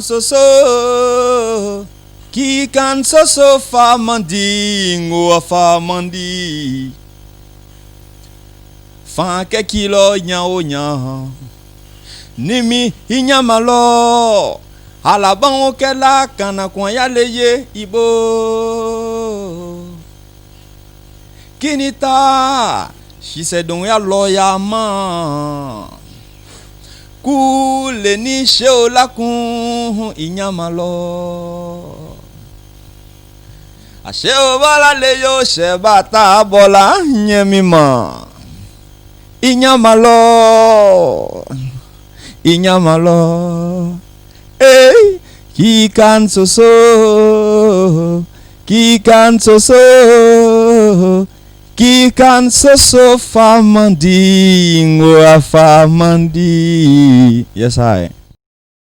soso, qui can soso famandi, ngo famandi. Fan ke kilo nya o nya, nimi inya malo. Alaban o ke la kana kwa ya leye ibo. Kinita, she said don't ya lawyer man. Kule ni sheo la kun inyamalo. Asheo bala leyo shebata bola nyemima. Inyamalo. Inyamalo. Hey, ki kan soso. Ki kan soso. Qui can so famandi, ngoa famandi. Yes, I.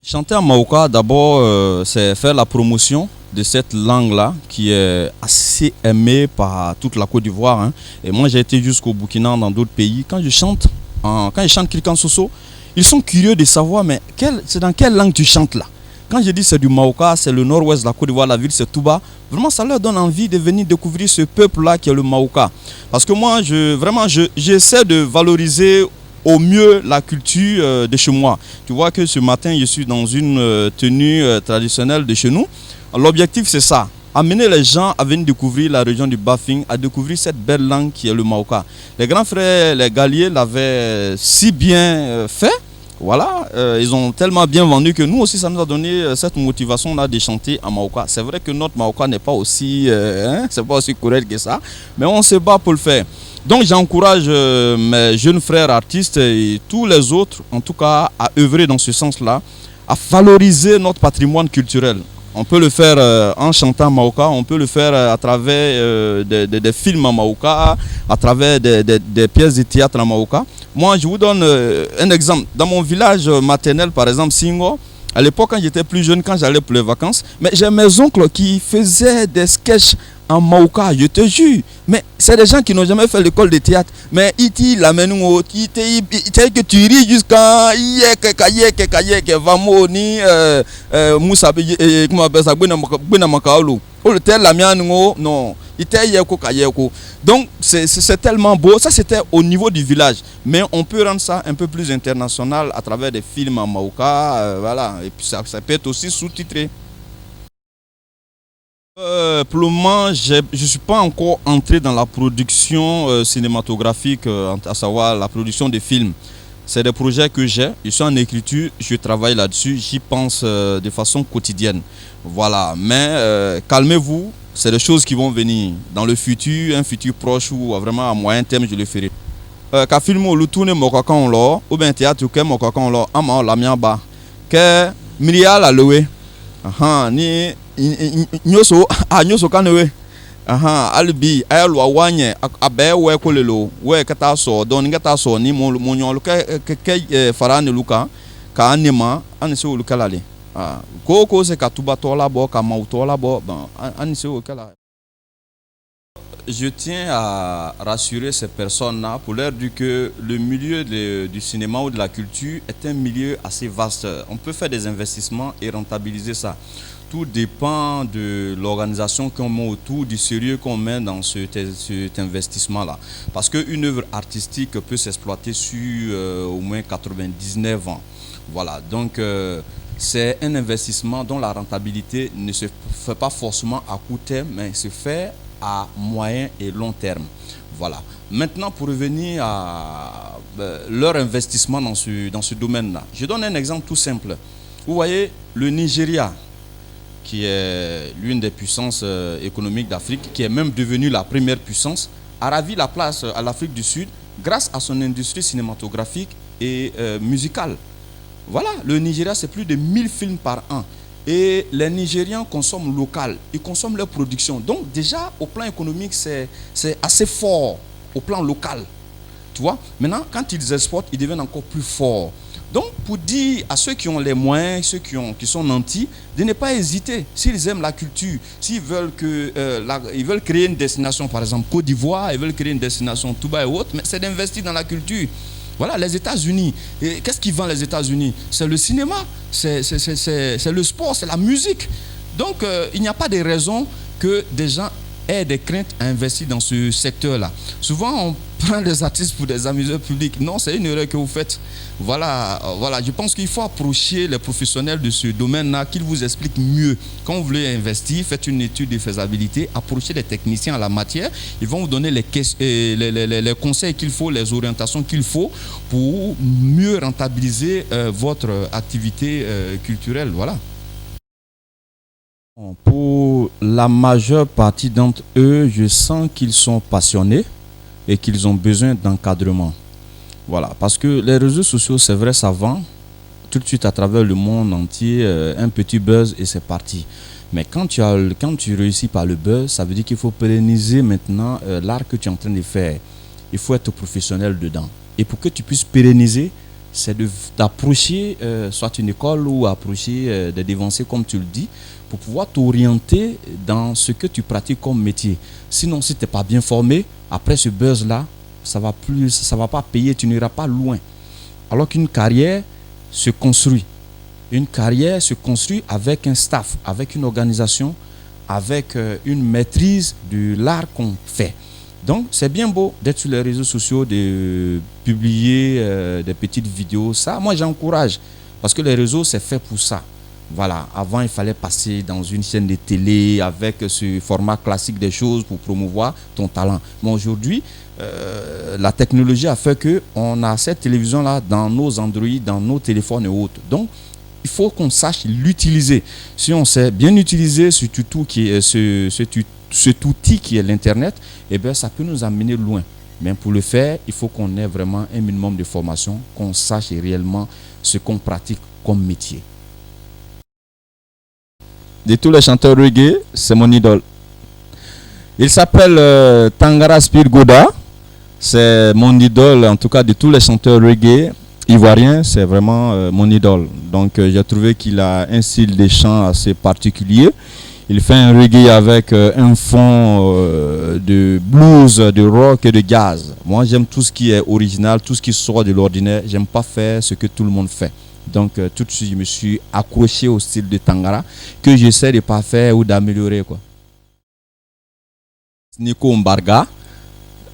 Chanter en Maoka, d'abord, c'est faire la promotion de cette langue-là qui est assez aimée par toute la Côte d'Ivoire. Hein. Et moi, j'ai été jusqu'au Burkina, dans d'autres pays. Quand je chante Kirkan Soso, ils sont curieux de savoir, mais c'est dans quelle langue tu chantes là? Quand je dis c'est du Maoka, c'est le nord-ouest de la Côte d'Ivoire, la ville c'est Touba. Vraiment, ça leur donne envie de venir découvrir ce peuple-là qui est le Maoka. Parce que moi, j'essaie de valoriser au mieux la culture de chez moi. Tu vois que ce matin, je suis dans une tenue traditionnelle de chez nous. L'objectif, c'est ça. Amener les gens à venir découvrir la région du Bafing, à découvrir cette belle langue qui est le Maoka. Les grands frères, les Galliers l'avaient si bien fait. Voilà, ils ont tellement bien vendu que nous aussi, ça nous a donné cette motivation-là de chanter en Maoka. C'est vrai que notre Maoka n'est pas aussi, c'est pas aussi correct que ça, mais on se bat pour le faire. Donc j'encourage mes jeunes frères artistes et tous les autres, en tout cas, à œuvrer dans ce sens-là, à valoriser notre patrimoine culturel. On peut le faire en chantant Maoka, on peut le faire à travers des films en Maoka, à travers des pièces de théâtre en Maoka. Moi, je vous donne un exemple. Dans mon village maternel, par exemple, Singo, à l'époque, quand j'étais plus jeune, quand j'allais pour les vacances, mais j'ai mes oncles qui faisaient des sketchs en Maoka, je te jure. Mais c'est des gens qui n'ont jamais fait l'école de théâtre. Mais ils l'amènent au que tu ris jusqu'à yeke vamo ni Moussa comment on appelle ça Bena Makaolo. Oh le tel la mienne non. Donc c'est tellement beau. Ça c'était au niveau du village. Mais on peut rendre ça un peu plus international à travers des films en Maoka. Voilà. Et puis ça peut être aussi sous-titré. Pour le moment, je ne suis pas encore entré dans la production cinématographique, à savoir la production de films. C'est des projets que j'ai, je suis en écriture, je travaille là-dessus, j'y pense de façon quotidienne. Voilà, mais calmez-vous, c'est des choses qui vont venir dans le futur, un futur proche ou vraiment à moyen terme, je le ferai. Quand film le tourne mokakan lo, ou bien théâtre que mokakan lo, ama la miaba, que milliard la loué. Ni nyoso kanewe albi ayalwa wanye abe we kolelo we kata so don ngata so ni mo nyolo ke farane luka ka anima anise luka lale ko se ka tuba tola bo ka mautola bo anise kala. Je tiens à rassurer ces personnes-là pour leur dire que le milieu du cinéma ou de la culture est un milieu assez vaste. On peut faire des investissements et rentabiliser ça. Tout dépend de l'organisation qu'on met autour, du sérieux qu'on met dans cet investissement-là. Parce qu'une œuvre artistique peut s'exploiter sur au moins 99 ans. Voilà, donc c'est un investissement dont la rentabilité ne se fait pas forcément à court terme, mais se fait à moyen et long terme. Voilà. Maintenant, pour revenir à leur investissement dans ce domaine-là, je donne un exemple tout simple. Vous voyez, le Nigeria, qui est l'une des puissances économiques d'Afrique, qui est même devenue la première puissance, a ravi la place à l'Afrique du Sud grâce à son industrie cinématographique et musicale. Voilà, le Nigeria, c'est plus de 1000 films par an. Et les Nigérians consomment local, ils consomment leur production. Donc déjà, au plan économique, c'est assez fort au plan local. Tu vois, maintenant, quand ils exportent, ils deviennent encore plus forts. Donc, pour dire à ceux qui ont les moyens, ceux qui sont nantis, de ne pas hésiter. S'ils aiment la culture, s'ils veulent, ils veulent créer une destination, par exemple Côte d'Ivoire, ils veulent créer une destination Touba et autres, mais c'est d'investir dans la culture. Voilà, les États-Unis. Et qu'est-ce qui vend les États-Unis? C'est le cinéma, c'est le sport, c'est la musique. Donc, il n'y a pas de raison que des gens aient des craintes à investir dans ce secteur-là. Souvent, on prend les artistes pour des amuseurs publics. Non, c'est une erreur que vous faites. Voilà, je pense qu'il faut approcher les professionnels de ce domaine-là, qu'ils vous expliquent mieux. Quand vous voulez investir, faites une étude de faisabilité, approchez les techniciens en la matière. Ils vont vous donner les conseils qu'il faut, les orientations qu'il faut pour mieux rentabiliser votre activité culturelle. Voilà. Pour la majeure partie d'entre eux, je sens qu'ils sont passionnés et qu'ils ont besoin d'encadrement. Voilà, parce que les réseaux sociaux, c'est vrai, ça vend tout de suite à travers le monde entier, un petit buzz et c'est parti. Mais quand tu réussis par le buzz, ça veut dire qu'il faut pérenniser maintenant l'art que tu es en train de faire. Il faut être professionnel dedans. Et pour que tu puisses pérenniser, c'est d'approcher soit une école ou approcher des devanciers comme tu le dis, pour pouvoir t'orienter dans ce que tu pratiques comme métier. Sinon, si tu n'es pas bien formé, après ce buzz-là, ça va pas payer, tu n'iras pas loin. Alors qu'une carrière se construit. Une carrière se construit avec un staff, avec une organisation, avec une maîtrise de l'art qu'on fait. Donc, c'est bien beau d'être sur les réseaux sociaux, de publier des petites vidéos. Ça, moi, j'encourage. Parce que les réseaux, c'est fait pour ça. Voilà, avant il fallait passer dans une chaîne de télé avec ce format classique des choses pour promouvoir ton talent. Mais aujourd'hui, la technologie a fait qu'on a cette télévision-là dans nos Android, dans nos téléphones et autres. Donc, il faut qu'on sache l'utiliser. Si on sait bien utiliser cet outil qui est l'Internet, eh bien, ça peut nous amener loin. Mais pour le faire, il faut qu'on ait vraiment un minimum de formation, qu'on sache réellement ce qu'on pratique comme métier. De tous les chanteurs reggae, c'est mon idole. Il s'appelle Tangara Spir Goda. C'est mon idole, en tout cas de tous les chanteurs reggae ivoiriens, c'est vraiment mon idole. Donc j'ai trouvé qu'il a un style de chant assez particulier. Il fait un reggae avec un fond de blues, de rock et de jazz. Moi j'aime tout ce qui est original, tout ce qui sort de l'ordinaire. J'aime pas faire ce que tout le monde fait. Donc tout de suite je me suis accroché au style de Tangara que j'essaie de pas faire ou d'améliorer quoi. Nico Mbarga,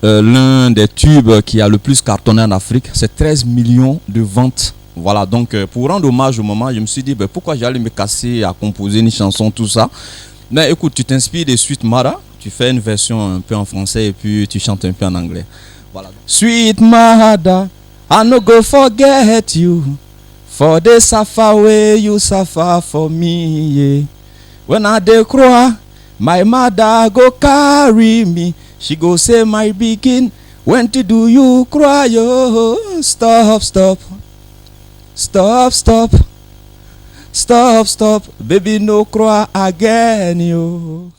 l'un des tubes qui a le plus cartonné en Afrique, c'est 13 millions de ventes. Voilà, donc pour rendre hommage au moment, je me suis dit pourquoi j'allais me casser à composer une chanson, tout ça. Mais écoute, tu t'inspires de Sweet Mara, tu fais une version un peu en français et puis tu chantes un peu en anglais. Voilà. Sweet Mara, I no go forget you. For the suffer way you suffer for me, yeah. When I dey cry, my mother go carry me. She go say my begin. When to do you cry, oh, stop, stop. Stop, stop. Stop, stop. Baby, no cry again, yo.